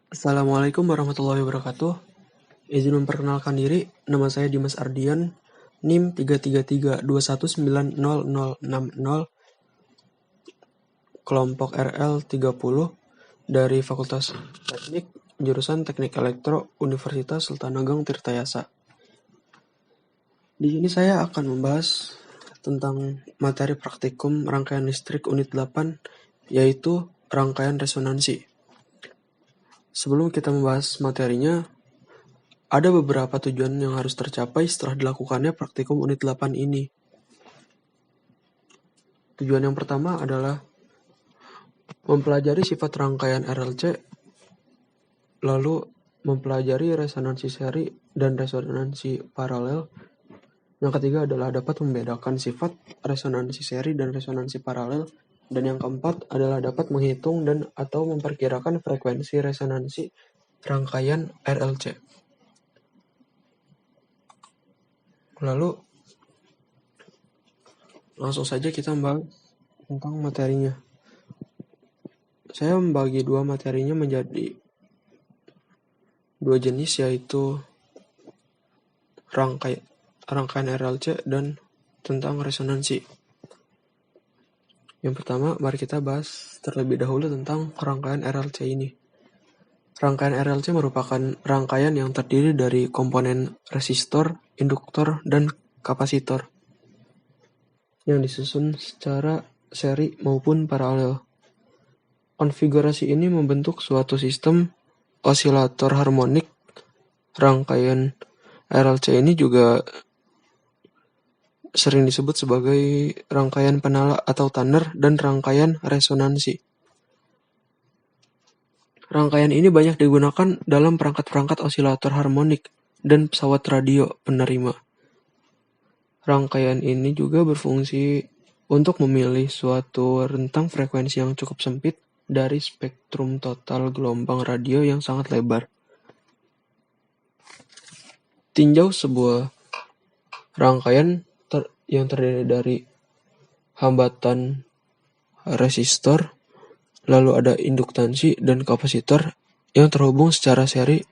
Assalamualaikum warahmatullahi wabarakatuh. Izin memperkenalkan diri, nama saya Dimas Ardian, NIM 33321900060, kelompok RL30 dari Fakultas Teknik, jurusan Teknik Elektro, Universitas Sultan Ageng Tirtayasa. Di sini saya akan membahas tentang materi praktikum rangkaian listrik unit 8, yaitu rangkaian resonansi. Sebelum kita membahas materinya, ada beberapa tujuan yang harus tercapai setelah dilakukannya praktikum unit 8 ini. Tujuan yang pertama adalah mempelajari sifat rangkaian RLC, lalu mempelajari resonansi seri dan resonansi paralel. Yang ketiga adalah dapat membedakan sifat resonansi seri dan resonansi paralel. Dan yang keempat adalah dapat menghitung dan atau memperkirakan frekuensi resonansi rangkaian RLC. Lalu langsung saja kita membahas tentang materinya. Saya membagi dua materinya menjadi dua jenis, yaitu rangkaian RLC dan tentang resonansi. Yang pertama, mari kita bahas terlebih dahulu tentang rangkaian RLC ini. Rangkaian RLC merupakan rangkaian yang terdiri dari komponen resistor, induktor, dan kapasitor yang disusun secara seri maupun paralel. Konfigurasi ini membentuk suatu sistem osilator harmonik. Rangkaian RLC ini juga sering disebut sebagai rangkaian penala atau tuner dan rangkaian resonansi. Rangkaian ini banyak digunakan dalam perangkat-perangkat osilator harmonik dan pesawat radio penerima. Rangkaian ini juga berfungsi untuk memilih suatu rentang frekuensi yang cukup sempit dari spektrum total gelombang radio yang sangat lebar. Tinjau sebuah rangkaian yang terdiri dari hambatan resistor, lalu ada induktansi dan kapasitor yang terhubung secara seri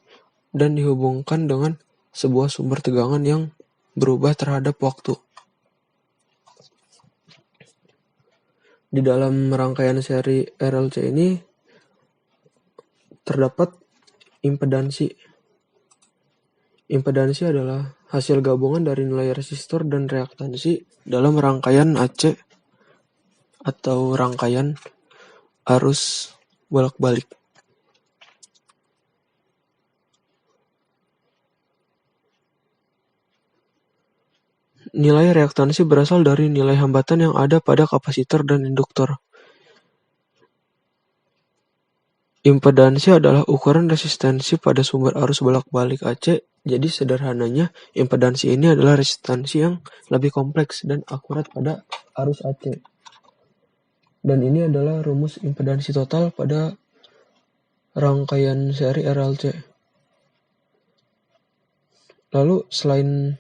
dan dihubungkan dengan sebuah sumber tegangan yang berubah terhadap waktu. Di dalam rangkaian seri RLC ini terdapat impedansi. Impedansi adalah hasil gabungan dari nilai resistor dan reaktansi dalam rangkaian AC atau rangkaian arus bolak-balik. Nilai reaktansi berasal dari nilai hambatan yang ada pada kapasitor dan induktor. Impedansi adalah ukuran resistansi pada sumber arus bolak-balik AC. Jadi sederhananya, impedansi ini adalah resistansi yang lebih kompleks dan akurat pada arus AC. Dan ini adalah rumus impedansi total pada rangkaian seri RLC. Lalu selain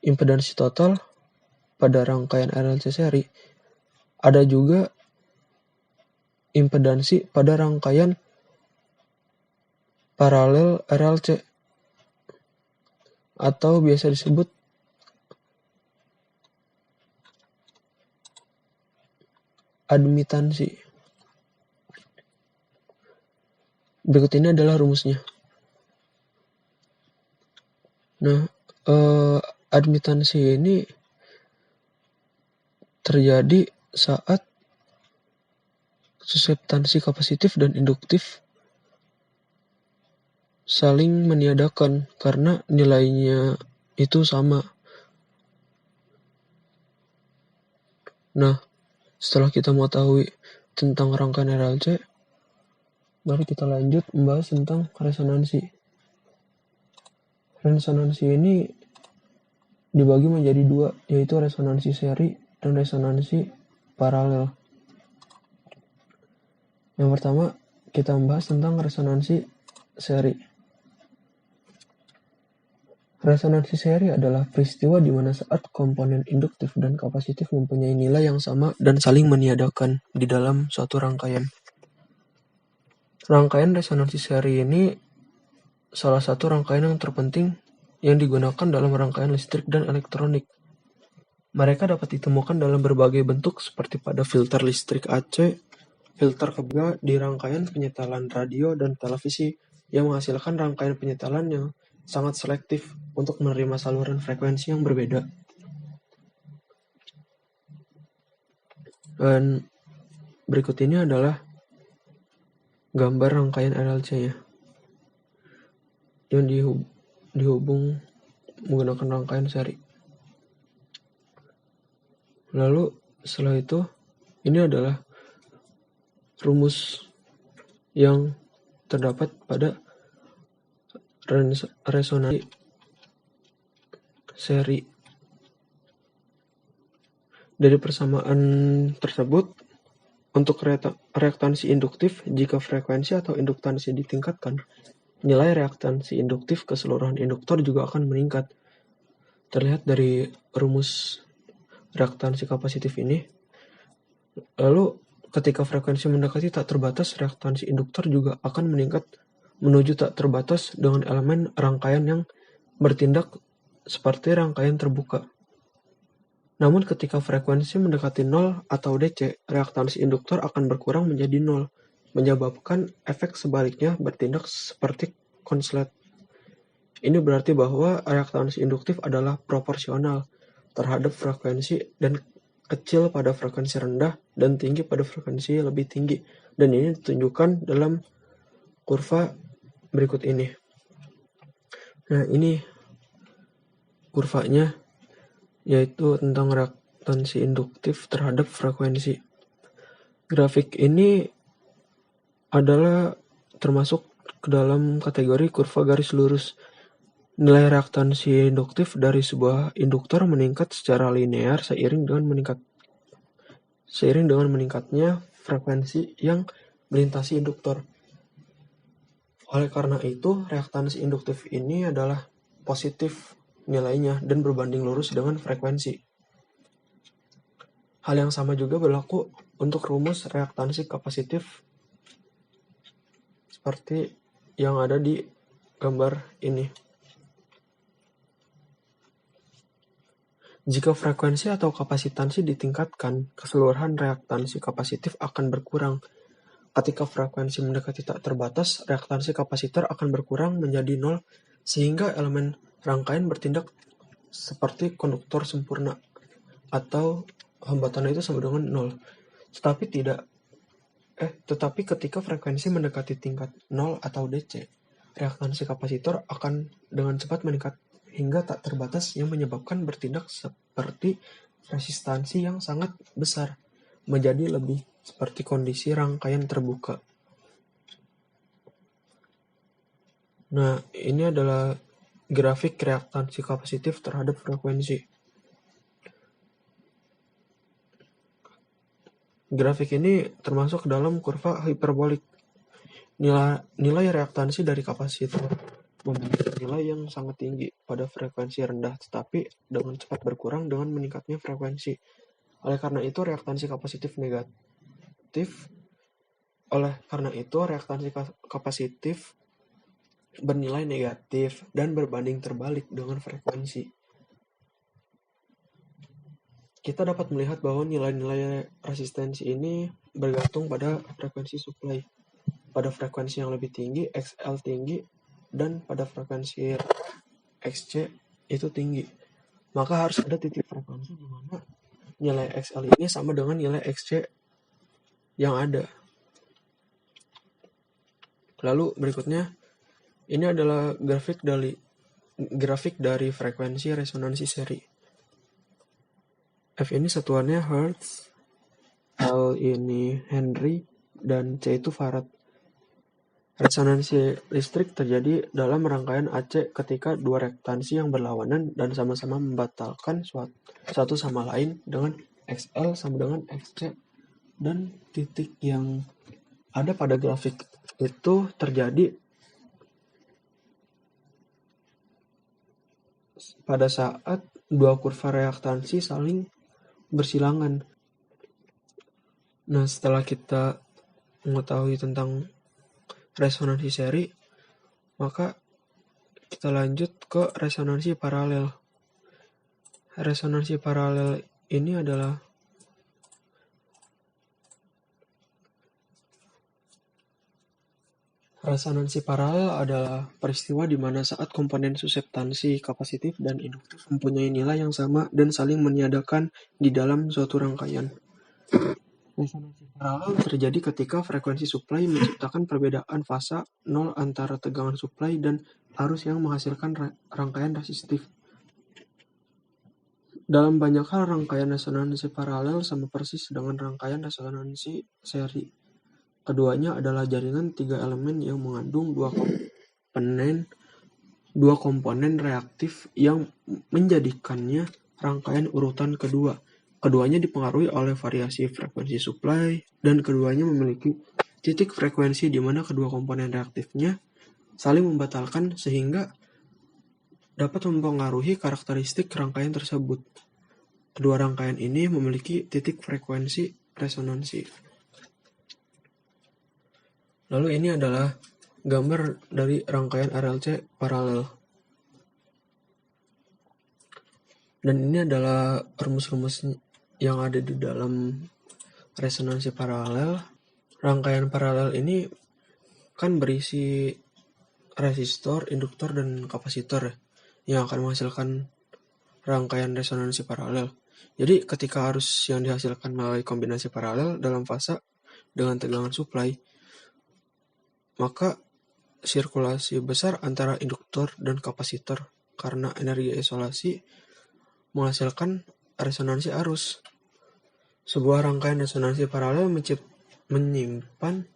impedansi total pada rangkaian RLC seri, ada juga impedansi pada rangkaian paralel RLC atau biasa disebut admitansi. Berikut ini adalah rumusnya. Nah, admitansi ini terjadi saat suseptansi kapasitif dan induktif saling meniadakan karena nilainya itu sama. Nah, setelah kita mengetahui tentang rangkaian RLC, mari kita lanjut membahas tentang resonansi. Resonansi ini dibagi menjadi dua, yaitu resonansi seri dan resonansi paralel. Yang pertama, kita membahas tentang resonansi seri. Resonansi seri adalah peristiwa di mana saat komponen induktif dan kapasitif mempunyai nilai yang sama dan saling meniadakan di dalam suatu rangkaian. Rangkaian resonansi seri ini salah satu rangkaian yang terpenting yang digunakan dalam rangkaian listrik dan elektronik. Mereka dapat ditemukan dalam berbagai bentuk seperti pada filter listrik AC, filter kebga di rangkaian penyetelan radio dan televisi yang menghasilkan rangkaian penyetelan yang sangat selektif untuk menerima saluran frekuensi yang berbeda. Dan berikut ini adalah gambar rangkaian RLC-nya yang dihubung menggunakan rangkaian seri. Lalu setelah itu, ini adalah rumus yang terdapat pada resonansi seri. Dari persamaan tersebut, untuk reaktansi induktif, jika frekuensi atau induktansi ditingkatkan, nilai reaktansi induktif keseluruhan induktor juga akan meningkat. Terlihat dari rumus reaktansi kapasitif ini. Lalu ketika frekuensi mendekati tak terbatas, reaktansi induktor juga akan meningkat menuju tak terbatas dengan elemen rangkaian yang bertindak seperti rangkaian terbuka. Namun ketika frekuensi mendekati 0 atau DC, reaktansi induktor akan berkurang menjadi 0, menyebabkan efek sebaliknya bertindak seperti konslet. Ini berarti bahwa reaktansi induktif adalah proporsional terhadap frekuensi dan kecil pada frekuensi rendah dan tinggi pada frekuensi lebih tinggi. Dan ini ditunjukkan dalam kurva berikut ini. Nah, ini kurvanya, yaitu tentang reaktansi induktif terhadap frekuensi. Grafik ini adalah termasuk ke dalam kategori kurva garis lurus. Nilai reaktansi induktif dari sebuah induktor meningkat secara linear seiring dengan meningkatnya frekuensi yang melintasi induktor. Oleh karena itu, reaktansi induktif ini adalah positif nilainya dan berbanding lurus dengan frekuensi. Hal yang sama juga berlaku untuk rumus reaktansi kapasitif seperti yang ada di gambar ini. Jika frekuensi atau kapasitansi ditingkatkan, keseluruhan reaktansi kapasitif akan berkurang. Ketika frekuensi mendekati tak terbatas, reaktansi kapasitor akan berkurang menjadi 0, sehingga elemen rangkaian bertindak seperti konduktor sempurna, atau hambatan itu sama dengan 0. Tetapi ketika frekuensi mendekati tingkat 0 atau DC, reaktansi kapasitor akan dengan cepat meningkat hingga tak terbatas yang menyebabkan bertindak seperti resistansi yang sangat besar, menjadi lebih seperti kondisi rangkaian terbuka. Nah, ini adalah grafik reaktansi kapasitif terhadap frekuensi. Grafik ini termasuk dalam kurva hiperbolik. Nilai reaktansi dari kapasitor memiliki nilai yang sangat tinggi pada frekuensi rendah, tetapi dengan cepat berkurang dengan meningkatnya frekuensi. Oleh karena itu, reaktansi kapasitif bernilai negatif dan berbanding terbalik dengan frekuensi. Kita dapat melihat bahwa nilai-nilai resistensi ini bergantung pada frekuensi supply. Pada frekuensi yang lebih tinggi, XL tinggi, dan pada frekuensi XC itu tinggi. Maka harus ada titik frekuensi di mana nilai XL ini sama dengan nilai XC yang ada. Lalu berikutnya, ini adalah grafik dari frekuensi resonansi seri. F ini satuannya Hertz, L ini Henry, dan C itu Farad. Resonansi listrik terjadi dalam rangkaian AC ketika dua reaktansi yang berlawanan dan sama-sama membatalkan satu sama lain dengan XL sama dengan XC. Dan titik yang ada pada grafik itu terjadi pada saat dua kurva reaktansi saling bersilangan. Nah, setelah kita mengetahui tentang resonansi seri, maka kita lanjut ke resonansi paralel. Resonansi paralel ini adalah peristiwa di mana saat komponen suseptansi, kapasitif, dan induktif mempunyai nilai yang sama dan saling meniadakan di dalam suatu rangkaian. Resonansi paralel terjadi ketika frekuensi suplai menciptakan perbedaan fasa nol antara tegangan suplai dan arus yang menghasilkan rangkaian resistif. Dalam banyak hal, rangkaian resonansi paralel sama persis dengan rangkaian resonansi seri. Keduanya adalah jaringan 3 elemen yang mengandung dua komponen reaktif yang menjadikannya rangkaian urutan kedua. Keduanya dipengaruhi oleh variasi frekuensi suplai, dan keduanya memiliki titik frekuensi di mana kedua komponen reaktifnya saling membatalkan sehingga dapat mempengaruhi karakteristik rangkaian tersebut. Kedua rangkaian ini memiliki titik frekuensi resonansi. Lalu ini adalah gambar dari rangkaian RLC paralel. Dan ini adalah rumus-rumus yang ada di dalam resonansi paralel. Rangkaian paralel ini kan berisi resistor, induktor, dan kapasitor yang akan menghasilkan rangkaian resonansi paralel. Jadi ketika arus yang dihasilkan melalui kombinasi paralel dalam fasa dengan tegangan suplai, maka sirkulasi besar antara induktor dan kapasitor karena energi isolasi menghasilkan resonansi arus. Sebuah rangkaian resonansi paralel menyimpan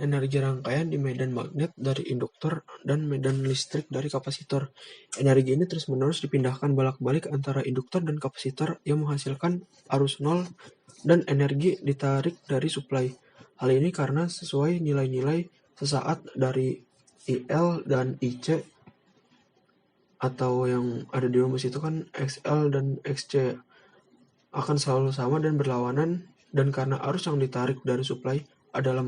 energi rangkaian di medan magnet dari induktor dan medan listrik dari kapasitor. Energi ini terus-menerus dipindahkan bolak-balik antara induktor dan kapasitor yang menghasilkan arus nol dan energi ditarik dari suplai. Hal ini karena sesuai nilai-nilai sesaat dari IL dan IC, atau yang ada di rumus itu kan XL dan XC akan selalu sama dan berlawanan, dan karena arus yang ditarik dari suplai adalah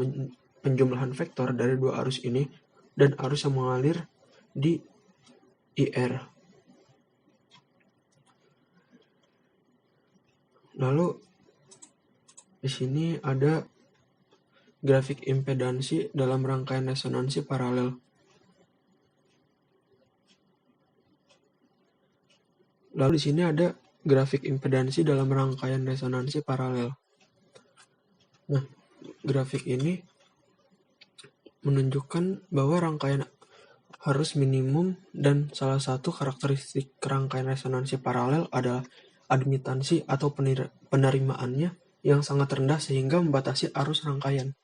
penjumlahan vektor dari dua arus ini dan arus yang mengalir di IR. Lalu di sini ada grafik impedansi dalam rangkaian resonansi paralel. Lalu di sini ada grafik impedansi dalam rangkaian resonansi paralel. Nah, grafik ini menunjukkan bahwa rangkaian harus minimum, dan salah satu karakteristik rangkaian resonansi paralel adalah admitansi atau penerimaannya yang sangat rendah sehingga membatasi arus rangkaian.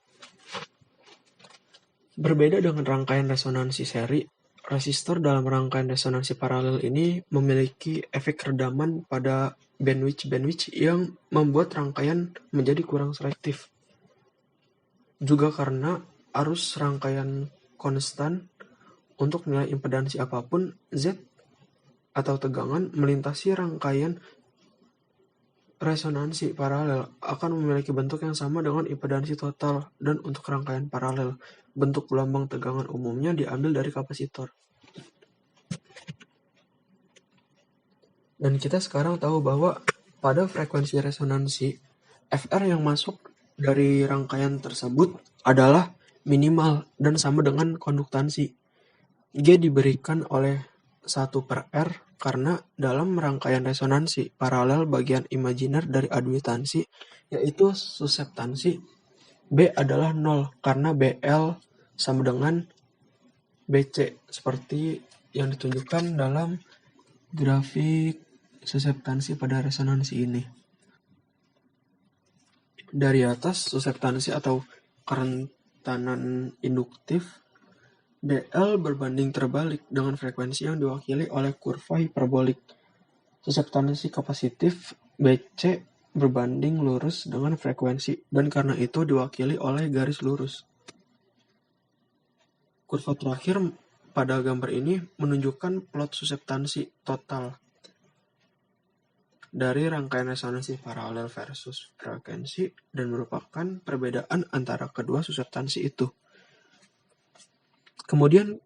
Berbeda dengan rangkaian resonansi seri, resistor dalam rangkaian resonansi paralel ini memiliki efek redaman pada bandwidth yang membuat rangkaian menjadi kurang selektif. Juga karena arus rangkaian konstan untuk nilai impedansi apapun, Z atau tegangan melintasi rangkaian resonansi paralel akan memiliki bentuk yang sama dengan impedansi total, dan untuk rangkaian paralel, bentuk gelombang tegangan umumnya diambil dari kapasitor. Dan kita sekarang tahu bahwa pada frekuensi resonansi, FR yang masuk dari rangkaian tersebut adalah minimal dan sama dengan konduktansi. G diberikan oleh 1/R karena dalam rangkaian resonansi paralel bagian imajiner dari admitansi, yaitu suseptansi, B adalah 0 karena BL sama dengan BC seperti yang ditunjukkan dalam grafik suseptansi pada resonansi ini. Dari atas, suseptansi atau kerentanan induktif BL berbanding terbalik dengan frekuensi yang diwakili oleh kurva hiperbolik. Suseptansi kapasitif BC berbanding lurus dengan frekuensi, dan karena itu diwakili oleh garis lurus. Kurva terakhir pada gambar ini menunjukkan plot suseptansi total dari rangkaian resonansi paralel versus frekuensi dan merupakan perbedaan antara kedua suseptansi itu. Kemudian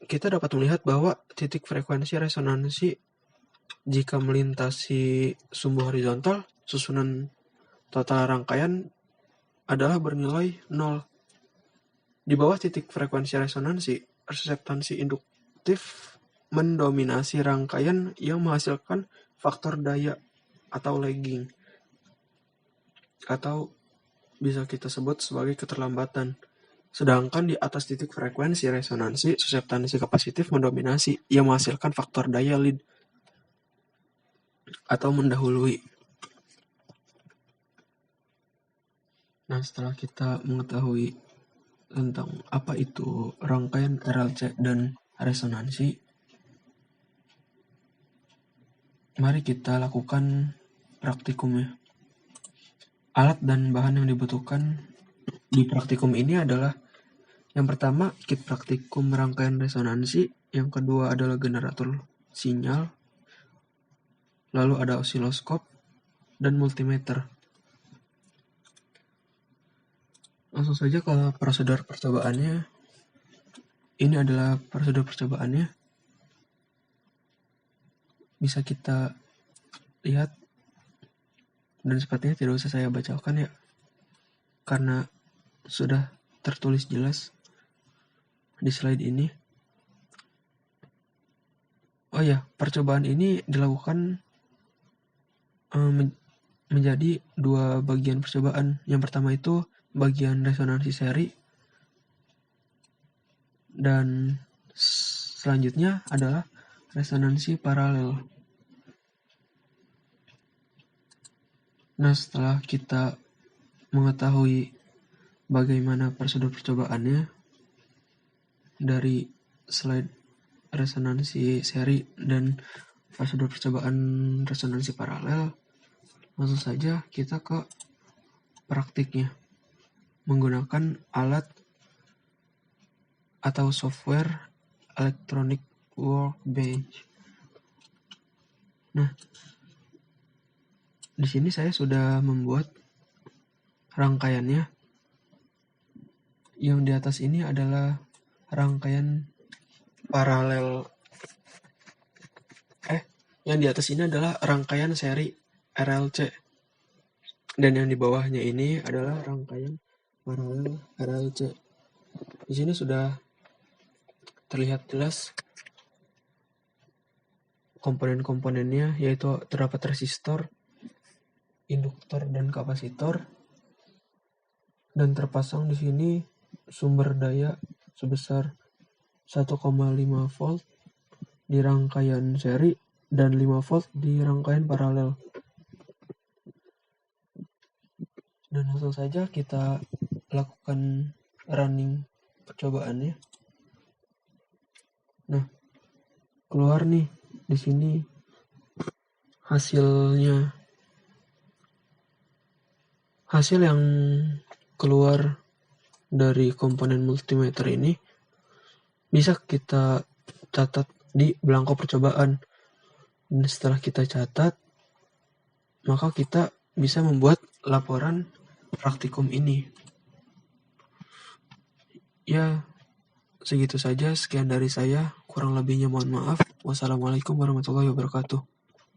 kita dapat melihat bahwa titik frekuensi resonansi jika melintasi sumbu horizontal, susunan total rangkaian adalah bernilai 0. Di bawah titik frekuensi resonansi, reseptansi induktif mendominasi rangkaian yang menghasilkan faktor daya atau lagging, atau bisa kita sebut sebagai keterlambatan. Sedangkan di atas titik frekuensi resonansi, suseptansi kapasitif mendominasi yang menghasilkan faktor daya lead atau mendahului. Nah, setelah kita mengetahui tentang apa itu rangkaian RLC dan resonansi, mari kita lakukan praktikumnya. Alat dan bahan yang dibutuhkan di praktikum ini adalah yang pertama, kit praktikum rangkaian resonansi, yang kedua adalah generator sinyal, lalu ada osiloskop dan multimeter. Langsung saja ke prosedur percobaannya. Ini adalah prosedur percobaannya. Bisa kita lihat, dan sepertinya tidak usah saya bacakan ya, karena sudah tertulis jelas di slide ini. Oh ya, percobaan ini dilakukan menjadi dua bagian percobaan. Yang pertama itu bagian resonansi seri, dan selanjutnya adalah resonansi paralel. Nah, setelah kita mengetahui bagaimana prosedur percobaannya dari slide resonansi seri dan prosedur percobaan resonansi paralel, langsung saja kita ke praktiknya menggunakan alat atau software electronic workbench. Nah, di sini saya sudah membuat rangkaiannya. Yang di atas ini adalah rangkaian paralel. Yang di atas ini adalah rangkaian seri RLC. Dan yang di bawahnya ini adalah rangkaian paralel RLC. Di sini sudah terlihat jelas komponen-komponennya, yaitu terdapat resistor, induktor, dan kapasitor. Dan terpasang di sini sumber daya sebesar 1,5 volt di rangkaian seri dan 5 volt di rangkaian paralel. Dan langsung saja kita lakukan running percobaannya. Nah, keluar nih di sini hasilnya. Hasil yang keluar dari komponen multimeter ini bisa kita catat di belangko percobaan. Dan setelah kita catat, maka kita bisa membuat laporan praktikum ini. Ya, segitu saja. Sekian dari saya. Kurang lebihnya mohon maaf. Wassalamualaikum warahmatullahi wabarakatuh.